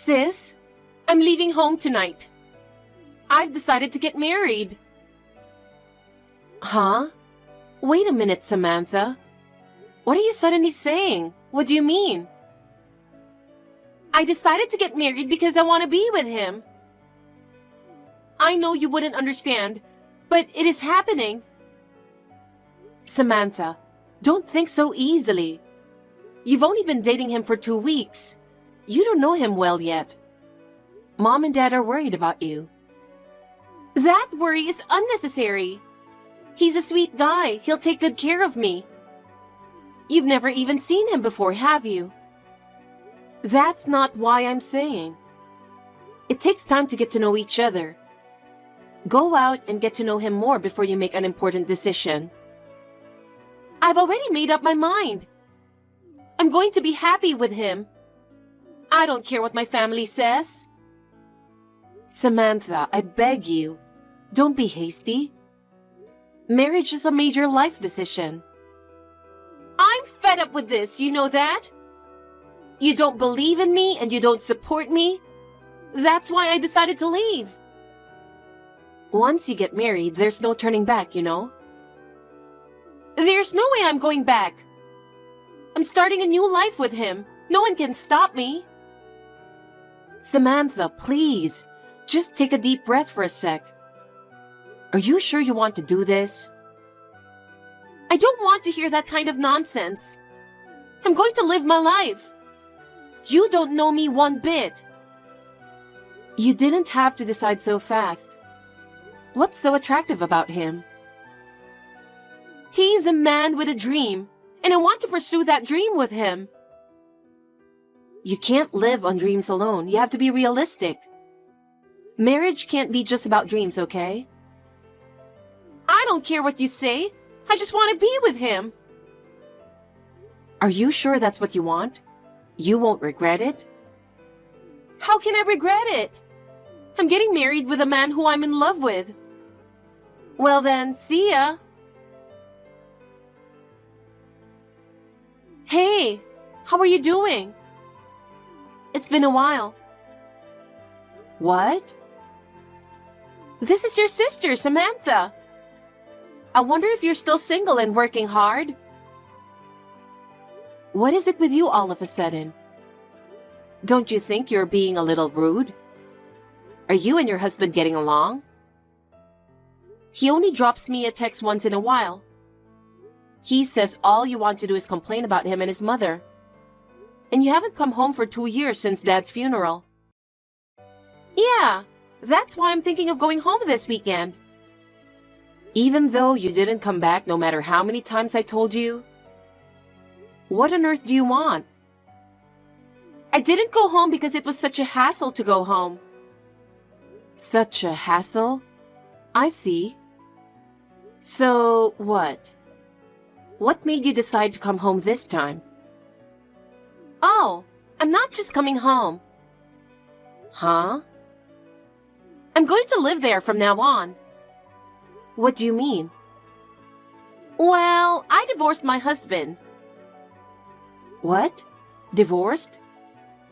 Sis, I'm leaving home tonight. I've decided to get married. Huh? Wait a minute, Samantha. What are you suddenly saying? What do you mean? I decided to get married because I want to be with him. I know you wouldn't understand, but it is happening. Samantha, don't think so easily. You've only been dating him for 2 weeks. You don't know him well yet. Mom and Dad are worried about you. That worry is unnecessary. He's a sweet guy. He'll take good care of me. You've never even seen him before, have you? That's not why I'm saying. It takes time to get to know each other. Go out and get to know him more before you make an important decision. I've already made up my mind. I'm going to be happy with him. I don't care what my family says. Samantha, I beg you, don't be hasty. Marriage is a major life decision. I'm fed up with this, you know that? You don't believe in me and you don't support me. That's why I decided to leave. Once you get married, there's no turning back, you know? There's no way I'm going back. I'm starting a new life with him. No one can stop me. Samantha, please, just take a deep breath for a sec. Are you sure you want to do this? I don't want to hear that kind of nonsense. I'm going to live my life. You don't know me one bit. You didn't have to decide so fast. What's so attractive about him? He's a man with a dream, and I want to pursue that dream with him. You can't live on dreams alone. You have to be realistic. Marriage can't be just about dreams, okay? I don't care what you say. I just want to be with him. Are you sure that's what you want? You won't regret it? How can I regret it? I'm getting married with a man who I'm in love with. Well then, see ya. Hey, how are you doing? It's been a while. What? This is your sister, Samantha. I wonder if you're still single and working hard. What is it with you all of a sudden? Don't you think you're being a little rude? Are you and your husband getting along? He only drops me a text once in a while. He says all you want to do is complain about him and his mother. And you haven't come home for 2 years since Dad's funeral. Yeah, that's why I'm thinking of going home this weekend. Even though you didn't come back no matter how many times I told you? What on earth do you want? I didn't go home because it was such a hassle to go home. Such a hassle? I see. So, what? What made you decide to come home this time? Oh, I'm not just coming home. Huh? I'm going to live there from now on. What do you mean? Well, I divorced my husband. What? Divorced?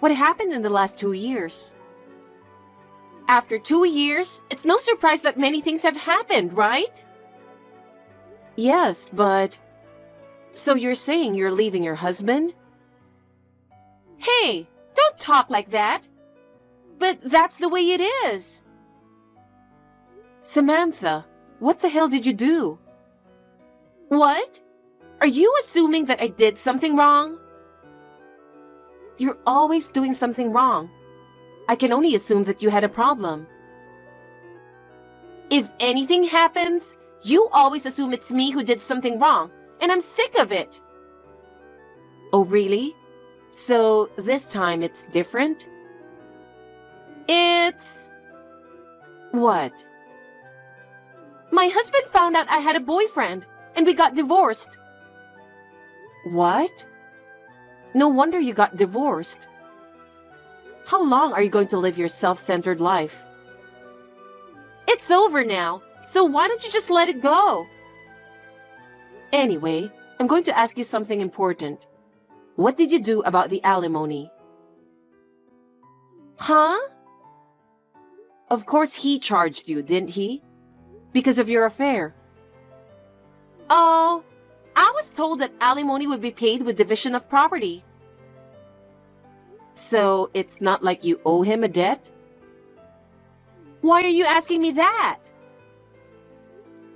What happened in the last 2 years? After 2 years, it's no surprise that many things have happened, right? Yes, but... So you're saying you're leaving your husband? Hey, don't talk like that. But that's the way it is. Samantha, what the hell did you do? What? Are you assuming that I did something wrong? You're always doing something wrong. I can only assume that you had a problem. If anything happens, you always assume it's me who did something wrong, and I'm sick of it. Oh, really? So this time it's different? It's... What? My husband found out I had a boyfriend, and we got divorced. What? No wonder you got divorced. How long are you going to live your self-centered life? It's over now, so why don't you just let it go? Anyway, I'm going to ask you something important. What did you do about the alimony? Huh? Of course he charged you, didn't he? Because of your affair. Oh, I was told that alimony would be paid with division of property. So it's not like you owe him a debt? Why are you asking me that?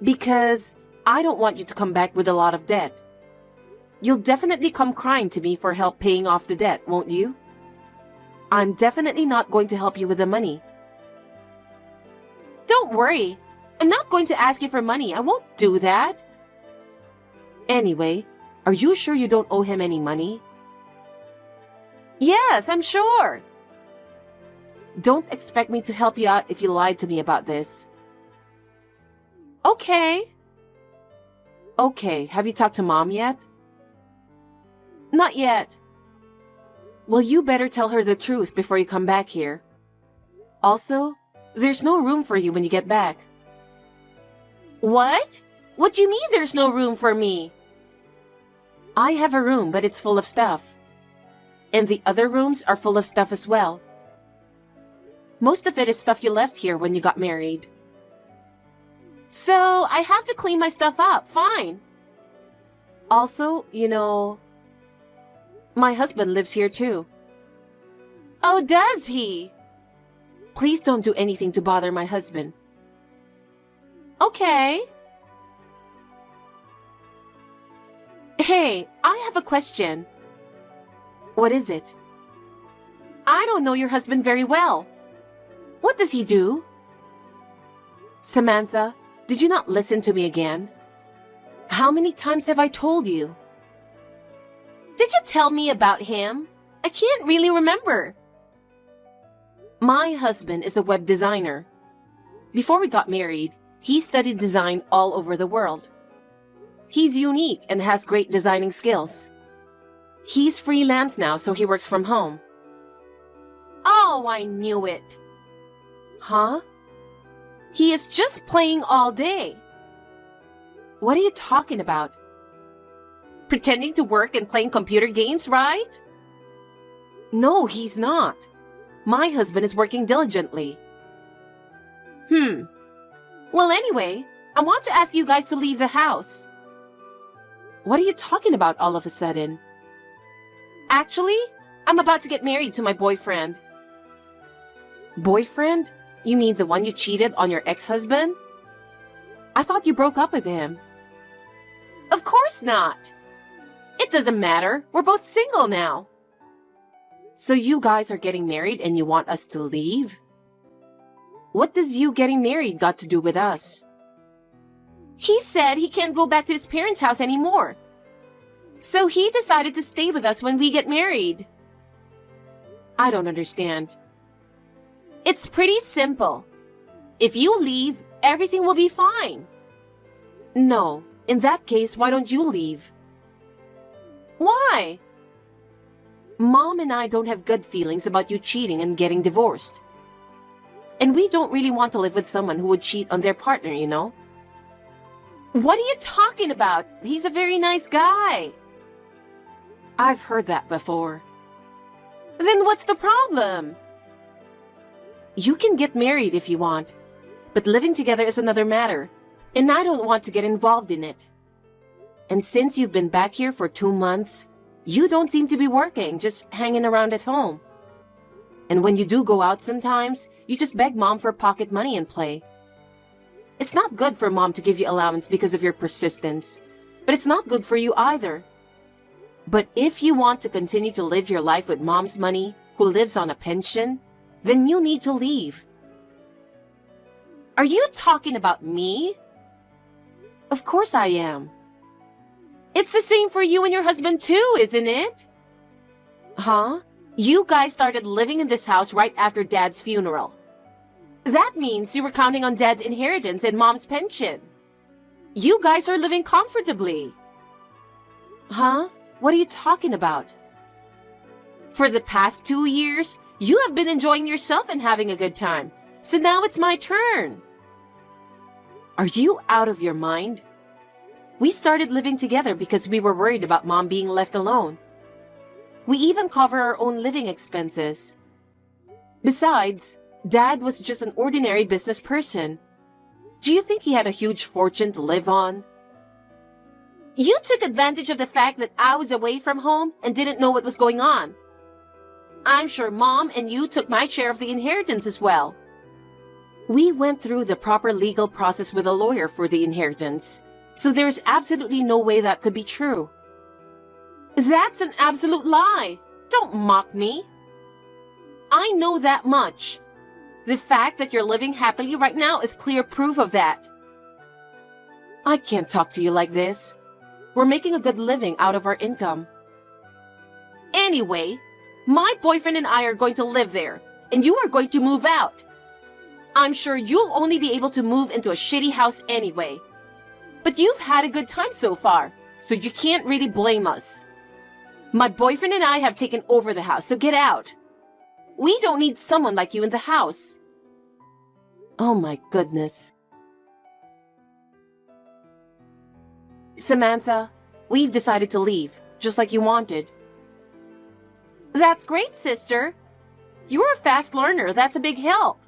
Because I don't want you to come back with a lot of debt. You'll definitely come crying to me for help paying off the debt, won't you? I'm definitely not going to help you with the money. Don't worry. I'm not going to ask you for money. I won't do that. Anyway, are you sure you don't owe him any money? Yes, I'm sure. Don't expect me to help you out if you lied to me about this. Okay. Okay, have you talked to Mom yet? Not yet. Well, you better tell her the truth before you come back here. Also, there's no room for you when you get back. What? What do you mean there's no room for me? I have a room, but it's full of stuff. And the other rooms are full of stuff as well. Most of it is stuff you left here when you got married. So, I have to clean my stuff up, fine. Also, my husband lives here too. Oh, does he? Please don't do anything to bother my husband. Okay. Hey, I have a question. What is it? I don't know your husband very well. What does he do? Samantha, did you not listen to me again? How many times have I told you? Did you tell me about him? I can't really remember. My husband is a web designer. Before we got married, he studied design all over the world. He's unique and has great designing skills. He's freelance now, so he works from home. Oh, I knew it. Huh? He is just playing all day. What are you talking about? Pretending to work and playing computer games, right? No, he's not. My husband is working diligently. Well, anyway, I want to ask you guys to leave the house. What are you talking about all of a sudden? Actually, I'm about to get married to my boyfriend. Boyfriend? You mean the one you cheated on your ex-husband? I thought you broke up with him. Of course not. It doesn't matter. We're both single now. So you guys are getting married and you want us to leave? What does you getting married got to do with us? He said he can't go back to his parents' house anymore. So he decided to stay with us when we get married. I don't understand. It's pretty simple. If you leave, everything will be fine. No, in that case, why don't you leave? Why? Mom and I don't have good feelings about you cheating and getting divorced. And we don't really want to live with someone who would cheat on their partner, you know? What are you talking about? He's a very nice guy. I've heard that before. Then what's the problem? You can get married if you want, but living together is another matter, and I don't want to get involved in it. And since you've been back here for 2 months, you don't seem to be working, just hanging around at home. And when you do go out sometimes, you just beg Mom for pocket money and play. It's not good for Mom to give you allowance because of your persistence, but it's not good for you either. But if you want to continue to live your life with Mom's money, who lives on a pension, then you need to leave. Are you talking about me? Of course I am. It's the same for you and your husband too, isn't it? Huh? You guys started living in this house right after Dad's funeral. That means you were counting on Dad's inheritance and Mom's pension. You guys are living comfortably. Huh? What are you talking about? For the past 2 years, you have been enjoying yourself and having a good time. So now it's my turn. Are you out of your mind? We started living together because we were worried about Mom being left alone. We even cover our own living expenses. Besides, Dad was just an ordinary business person. Do you think he had a huge fortune to live on? You took advantage of the fact that I was away from home and didn't know what was going on. I'm sure Mom and you took my share of the inheritance as well. We went through the proper legal process with a lawyer for the inheritance, so there's absolutely no way that could be true. That's an absolute lie. Don't mock me. I know that much. The fact that you're living happily right now is clear proof of that. I can't talk to you like this. We're making a good living out of our income. Anyway, my boyfriend and I are going to live there, and you are going to move out. I'm sure you'll only be able to move into a shitty house anyway. But you've had a good time so far, so you can't really blame us. My boyfriend and I have taken over the house, so get out. We don't need someone like you in the house. Oh my goodness. Samantha, we've decided to leave, just like you wanted. That's great, sister. You're a fast learner. That's a big help.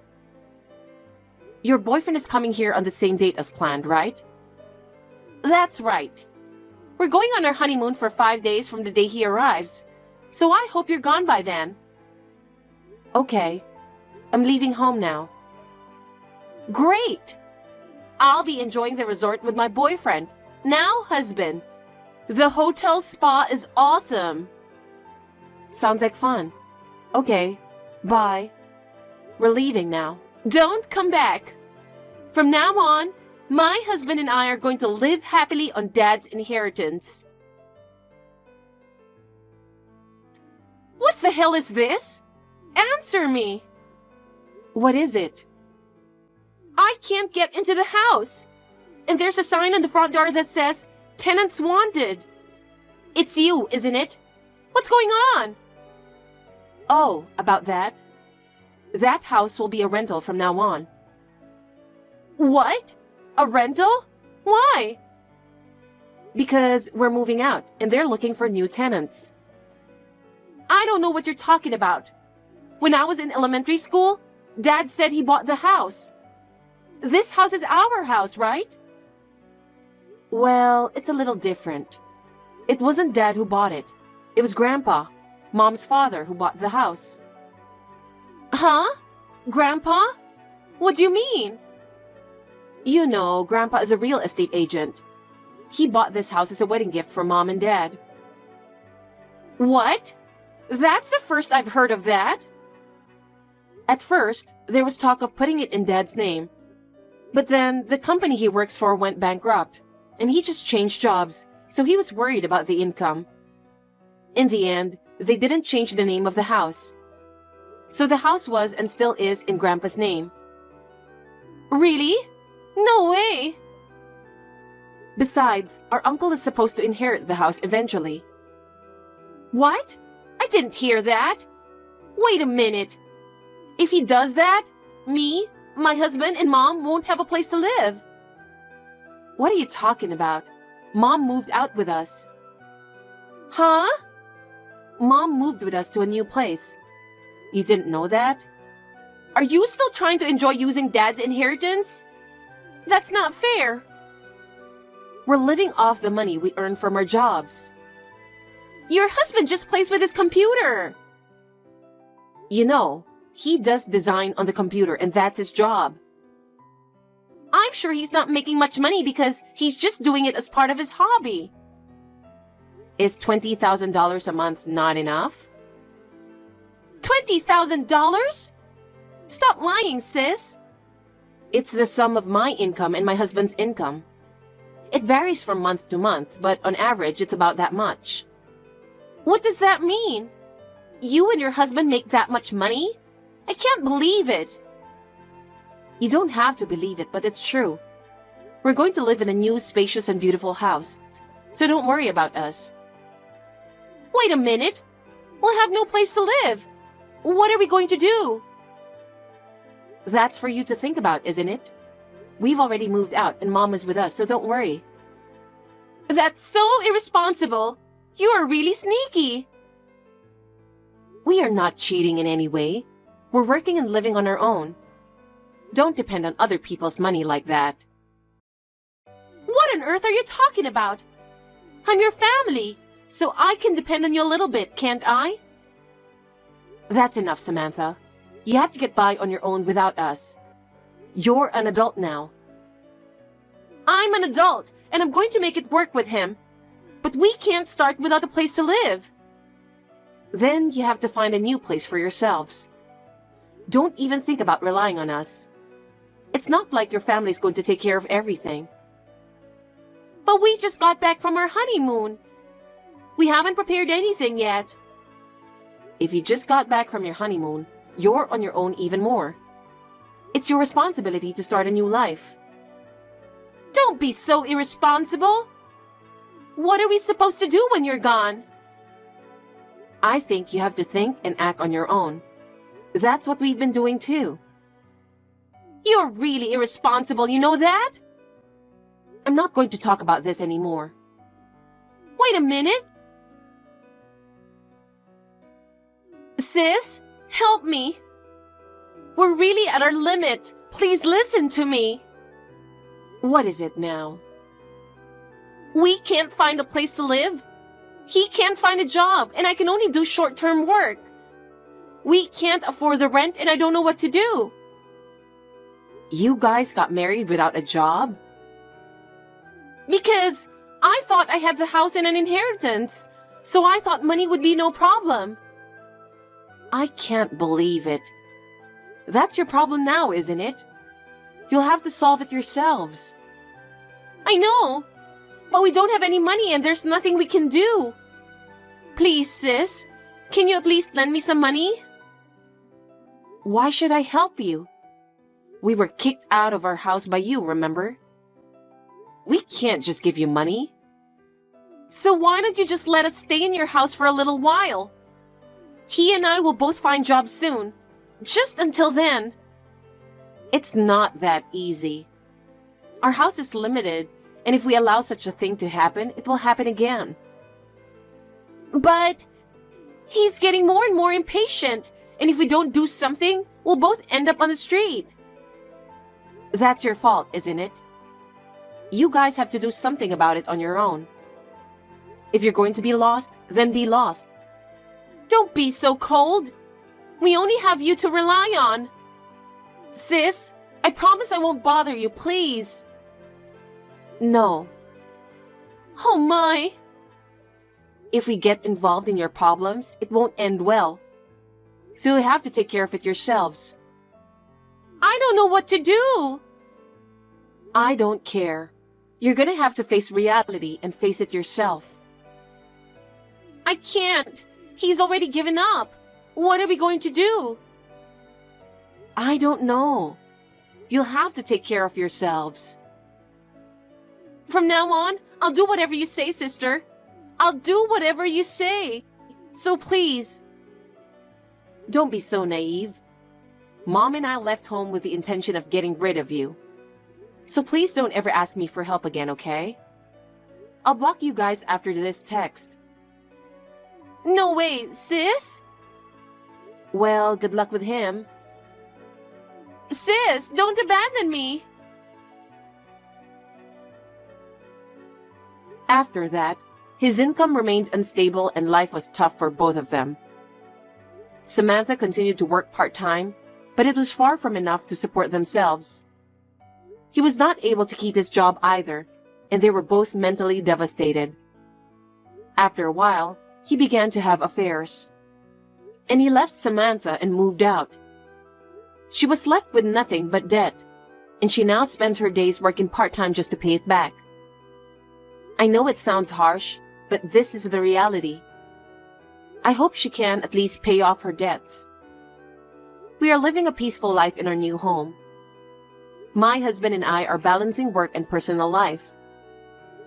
Your boyfriend is coming here on the same date as planned, right? That's right. We're going on our honeymoon for 5 days from the day he arrives, so I hope you're gone by then. Okay. I'm leaving home now. Great! I'll be enjoying the resort with my boyfriend, now husband. The hotel spa is awesome. Sounds like fun. Okay, bye. We're leaving now. Don't come back. From now on, my husband and I are going to live happily on Dad's inheritance. What the hell is this? Answer me! What is it? I can't get into the house. And there's a sign on the front door that says, "Tenants wanted." It's you, isn't it? What's going on? Oh, about that? That house will be a rental from now on. What? A rental? Why? Because we're moving out and they're looking for new tenants. I don't know what you're talking about. When I was in elementary school, Dad said he bought the house. This house is our house, right? Well, it's a little different. It wasn't Dad who bought it. It was Grandpa, Mom's father, who bought the house. Huh? Grandpa? What do you mean? You know, Grandpa is a real estate agent. He bought this house as a wedding gift for Mom and Dad. What? That's the first I've heard of that. At first, there was talk of putting it in Dad's name. But then, the company he works for went bankrupt, and he just changed jobs, so he was worried about the income. In the end, they didn't change the name of the house. So the house was and still is in Grandpa's name. Really? No way! Besides, our uncle is supposed to inherit the house eventually. What? I didn't hear that. Wait a minute. If he does that, me, my husband, and Mom won't have a place to live. What are you talking about? Mom moved out with us. Huh? Mom moved with us to a new place. You didn't know that? Are you still trying to enjoy using Dad's inheritance? That's not fair. We're living off the money we earn from our jobs. Your husband just plays with his computer. You know, he does design on the computer and that's his job. I'm sure he's not making much money because he's just doing it as part of his hobby. Is $20,000 a month not enough? $20,000? Stop lying, sis. It's the sum of my income and my husband's income. It varies from month to month, but on average, it's about that much. What does that mean? You and your husband make that much money? I can't believe it. You don't have to believe it, but it's true. We're going to live in a new, spacious, and beautiful house, so don't worry about us. Wait a minute. We'll have no place to live. What are we going to do? That's for you to think about, isn't it? We've already moved out and Mom is with us, so don't worry. That's so irresponsible. You are really sneaky. We are not cheating in any way. We're working and living on our own. Don't depend on other people's money like that. What on earth are you talking about? I'm your family, so I can depend on you a little bit, can't I? That's enough, Samantha. You have to get by on your own without us. You're an adult now. I'm an adult, and I'm going to make it work with him. But we can't start without a place to live. Then you have to find a new place for yourselves. Don't even think about relying on us. It's not like your family's going to take care of everything. But we just got back from our honeymoon. We haven't prepared anything yet. If you just got back from your honeymoon, you're on your own even more. It's your responsibility to start a new life. Don't be so irresponsible. What are we supposed to do when you're gone? I think you have to think and act on your own. That's what we've been doing too. You're really irresponsible, you know that? I'm not going to talk about this anymore. Wait a minute. Sis, help me. We're really at our limit. Please listen to me. What is it now? We can't find a place to live. He can't find a job, and I can only do short-term work. We can't afford the rent, and I don't know what to do. You guys got married without a job? Because I thought I had the house and an inheritance, so I thought money would be no problem. I can't believe it. That's your problem now, isn't it? You'll have to solve it yourselves. I know, but we don't have any money and there's nothing we can do. Please, sis, can you at least lend me some money? Why should I help you? We were kicked out of our house by you, remember? We can't just give you money. So why don't you just let us stay in your house for a little while? He and I will both find jobs soon. Just until then. It's not that easy. Our house is limited, and if we allow such a thing to happen, it will happen again. But he's getting more and more impatient, and if we don't do something, we'll both end up on the street. That's your fault, isn't it? You guys have to do something about it on your own. If you're going to be lost, then be lost. Don't be so cold. We only have you to rely on. Sis, I promise I won't bother you, please. No. Oh my. If we get involved in your problems, it won't end well. So you'll have to take care of it yourselves. I don't know what to do. I don't care. You're gonna have to face reality and face it yourself. I can't. He's already given up. What are we going to do? I don't know. You'll have to take care of yourselves. From now on, I'll do whatever you say, sister. I'll do whatever you say. So please. Don't be so naive. Mom and I left home with the intention of getting rid of you. So please don't ever ask me for help again, okay? I'll block you guys after this text. No way, sis? Well, good luck with him. Sis, don't abandon me. After that, his income remained unstable and life was tough for both of them. Samantha continued to work part-time, but it was far from enough to support themselves. He was not able to keep his job either, and they were both mentally devastated. After a while, he began to have affairs. And he left Samantha and moved out. She was left with nothing but debt, and she now spends her days working part-time just to pay it back. I know it sounds harsh, but this is the reality. I hope she can at least pay off her debts. We are living a peaceful life in our new home. My husband and I are balancing work and personal life.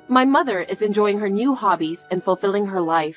My mother is enjoying her new hobbies and fulfilling her life.